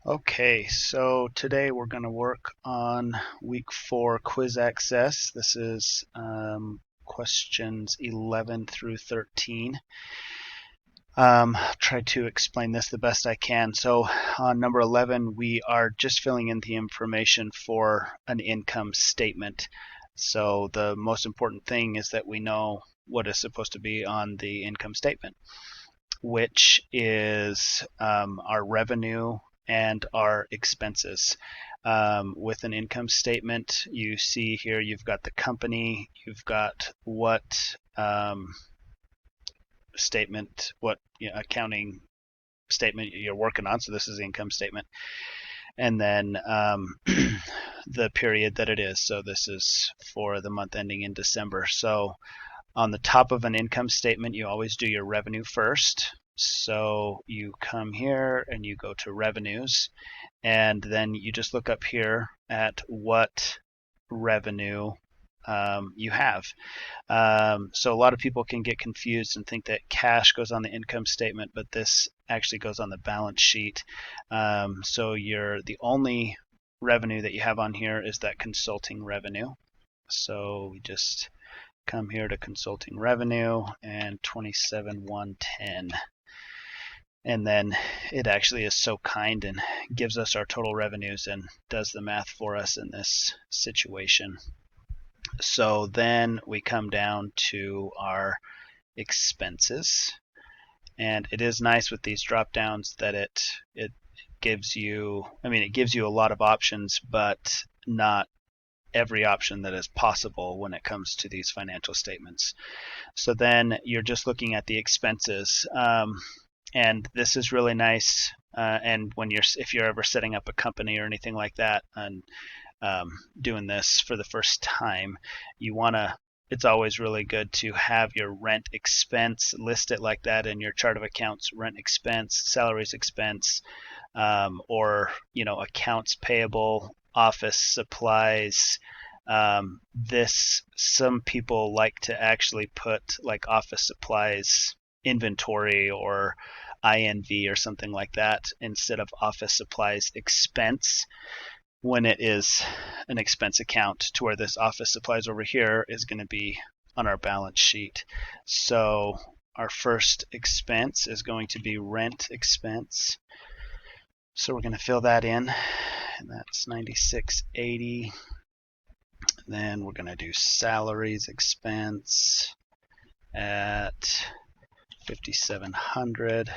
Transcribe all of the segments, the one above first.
Okay, so today we're going to work on week 4 quiz access. This is questions 11 through 13. Try to explain this the best I can. So on number 11, we are just filling in the information for an income statement. So the most important thing is that we know what is supposed to be on the income statement, which is our revenue and our expenses. With an income statement, you see here you've got the company, you've got what statement, what accounting statement you're working on. So this is the income statement, and then the period that it is. So this is for the month ending in December. So on the top of an income statement, you always do your revenue first. So you come here and you go to revenues, and then you just look up here at what revenue you have. So a lot of people can get confused and think that cash goes on the income statement, but this actually goes on the balance sheet. So the only revenue that you have on here is that consulting revenue. So we just come here to consulting revenue and 27,110. And then it actually is so kind and gives us our total revenues and does the math for us in this situation. So then we come down to our expenses. And it is nice with these drop downs that it gives you, it gives you a lot of options, but not every option that is possible when it comes to these financial statements. So then you're just looking at the expenses, and this is really nice. And if you're ever setting up a company or anything like that and doing this for the first time, it's always really good to have your rent expense listed like that in your chart of accounts: rent expense, salaries expense, or accounts payable, office supplies. Some people like to actually put like office supplies inventory or INV or something like that instead of office supplies expense, when it is an expense account, to where this office supplies over here is going to be on our balance sheet. So our first expense is going to be rent expense. So we're going to fill that in, and that's 9680. Then we're going to do salaries expense at 5,700,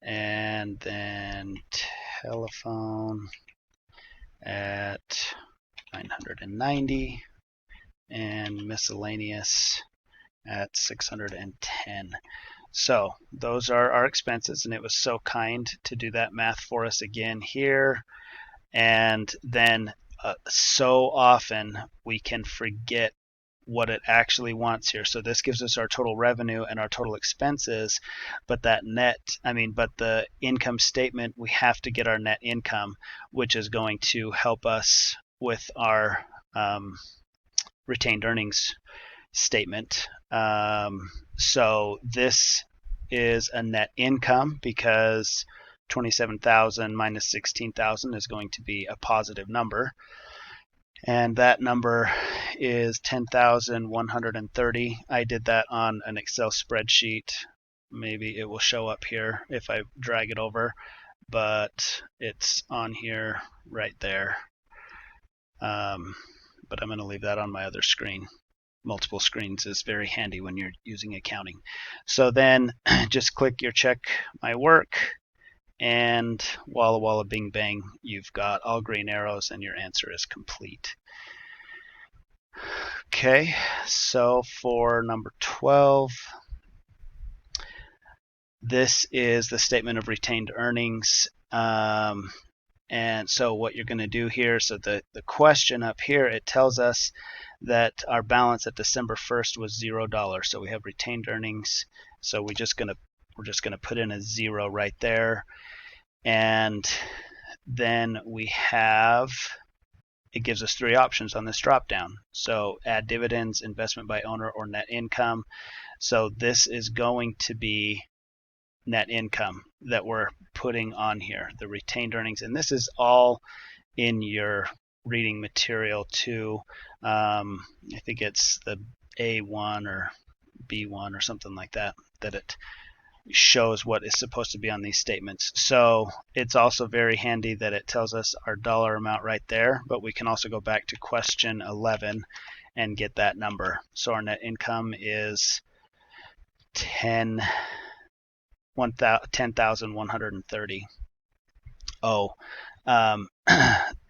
and then telephone at 990, and miscellaneous at 610. So those are our expenses, and it was so kind to do that math for us again here. And then so often we can forget what it actually wants here. So this gives us our total revenue and our total expenses, but the income statement, we have to get our net income, which is going to help us with our retained earnings statement. So this is a net income because 27,000 minus 16,000 is going to be a positive number. And that number is 10,130. I did that on an Excel spreadsheet. Maybe it will show up here if I drag it over, but it's on here right there. But I'm going to leave that on my other screen. Multiple screens is very handy when you're using accounting. So then just click your check my work, and walla walla bing bang, you've got all green arrows and your answer is complete. Okay, so for number 12, this is the statement of retained earnings. And so what you're going to do here, so the question up here, it tells us that our balance at December 1st was $0. So we have retained earnings. So we're just going to put in a 0 right there. And then it gives us 3 options on this drop down. So add dividends, investment by owner, or net income. So this is going to be net income that we're putting on here, the retained earnings. And this is all in your reading material too. I think it's the A1 or B1 or something like that, that it shows what is supposed to be on these statements. So it's also very handy that it tells us our dollar amount right there, but we can also go back to question 11 and get that number. So our net income is 10,130.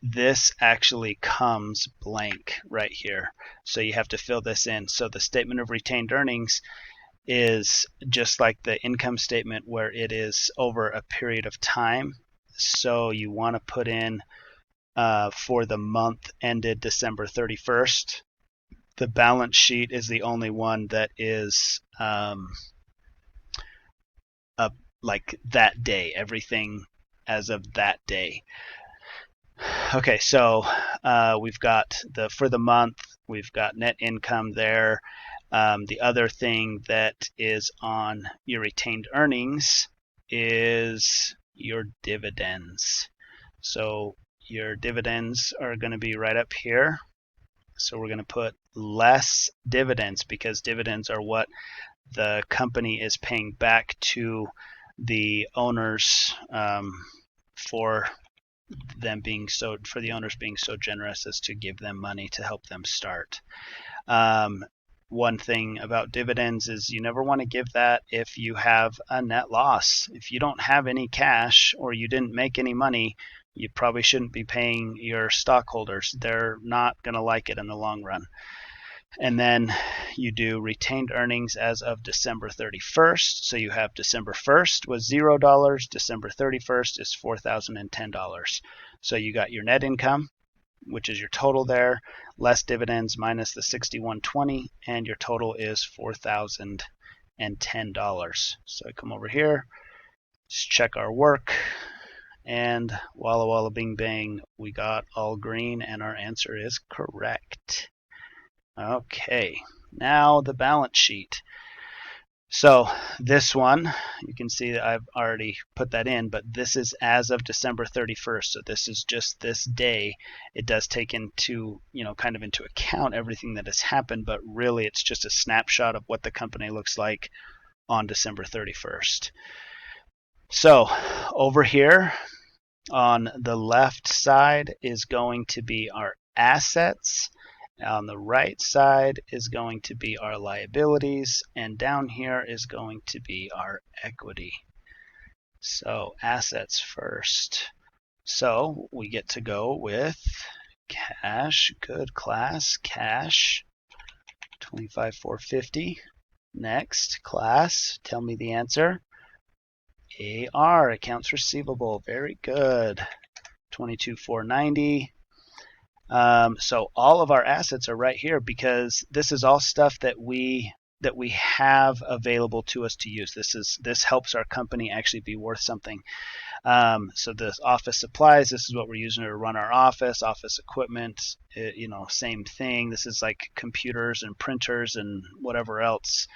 This actually comes blank right here, so you have to fill this in. So the statement of retained earnings is just like the income statement, where it is over a period of time. So you want to put in for the month ended December 31st. The balance sheet is the only one that is like that day, everything as of that day. Okay, so we've got for the month, we've got net income there. The other thing that is on your retained earnings is your dividends. So your dividends are going to be right up here. So we're going to put less dividends, because dividends are what the company is paying back to the owners for the owners being so generous as to give them money to help them start. One thing about dividends is you never want to give that if you have a net loss. If you don't have any cash or you didn't make any money, you probably shouldn't be paying your stockholders. They're not going to like it in the long run. And then you do retained earnings as of December 31st. So you have December 1st was $0, December 31st is $4,010. So you got your net income, which is your total there, less dividends minus the $6,120, and your total is $4,010. So I come over here, just check our work, and walla walla bing bang, we got all green, and our answer is correct. Okay, now the balance sheet. So this one, you can see that I've already put that in, but this is as of December 31st. So this is just this day. It does take into, kind of into account everything that has happened, but really it's just a snapshot of what the company looks like on December 31st. So over here on the left side is going to be our assets. On the right side is going to be our liabilities, and down here is going to be our equity. So assets first. So we get to go with cash, good class, cash, 25,450. Next, class, tell me the answer. AR, accounts receivable, very good, 22,490. So all of our assets are right here, because this is all stuff that we have available to us to use. This helps our company actually be worth something. So this office supplies, this is what we're using to run our office equipment, same thing. This is like computers and printers and whatever else.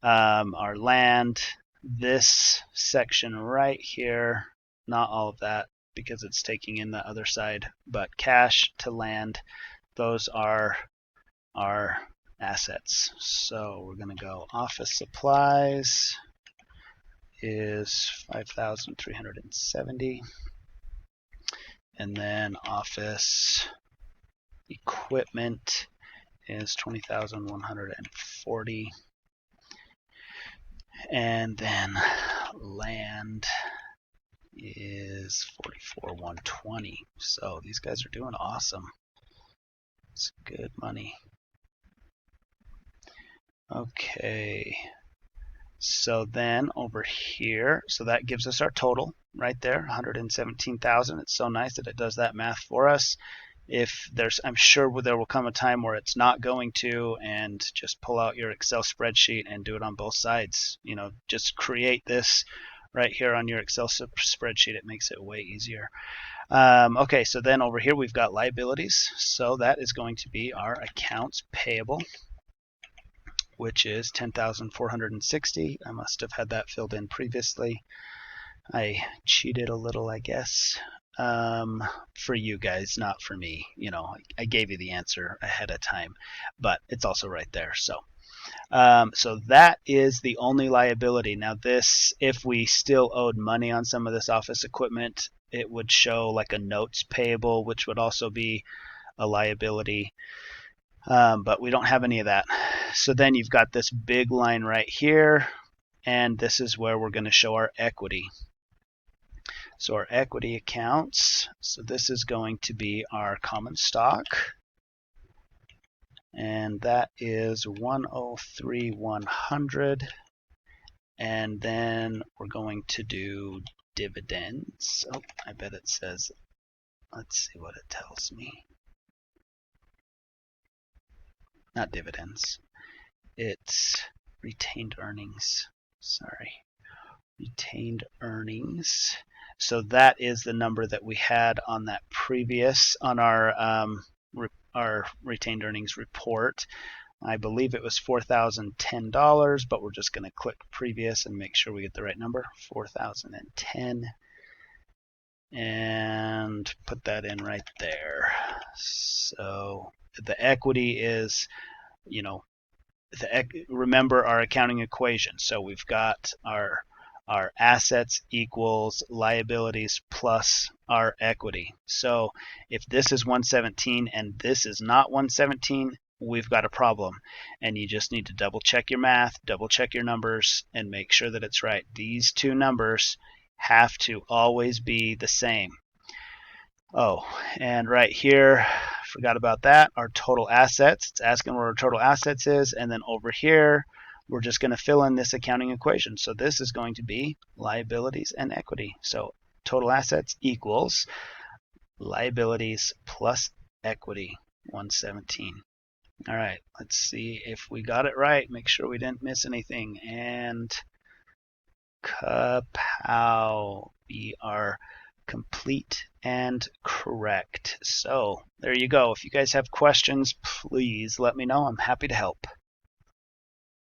Our land, this section right here, not all of that, because it's taking in the other side, but cash to land, those are our assets. So we're going to go office supplies is 5,370, and then office equipment is 20,140, and then land is 44,120. So these guys are doing awesome. It's good money. Okay, so then over here, so that gives us our total right there, 117,000. It's so nice that it does that math for us. I'm sure there will come a time where it's not going to, and just pull out your Excel spreadsheet and do it on both sides. Just create this right here on your Excel spreadsheet. It makes it way easier. Okay, so then over here we've got liabilities. So that is going to be our accounts payable. which is 10,460. I must have had that filled in previously. I cheated a little, I guess, for you guys, not for me. You know, I gave you the answer ahead of time, but it's also right there. So that is the only liability. Now this, if we still owed money on some of this office equipment, it would show like a notes payable, which would also be a liability. But we don't have any of that. So then you've got this big line right here, and this is where we're going to show our equity. So our equity accounts, so this is going to be our common stock, and that is 103,100. And then we're going to do dividends. Oh, I bet it says, let's see what it tells me. Not dividends. It's retained earnings. Sorry. Retained earnings. So that is the number that we had on that previous, on our retained earnings report. I believe it was $4,010, but we're just going to click previous and make sure we get the right number, 4,010, and put that in right there. So the equity is, you know, remember our accounting equation. So we've got our assets equals liabilities plus our equity. So if this is 117 and this is not 117, we've got a problem, and you just need to double check your math, double check your numbers, and make sure that it's right. These two numbers have to always be the same. Oh, and right here, forgot about that, our total assets. It's asking where our total assets is, and then over here we're just going to fill in this accounting equation. So this is going to be liabilities and equity. So total assets equals liabilities plus equity, 117. All right, let's see if we got it right. Make sure we didn't miss anything. And kapow, we are complete and correct. So there you go. If you guys have questions, please let me know. I'm happy to help.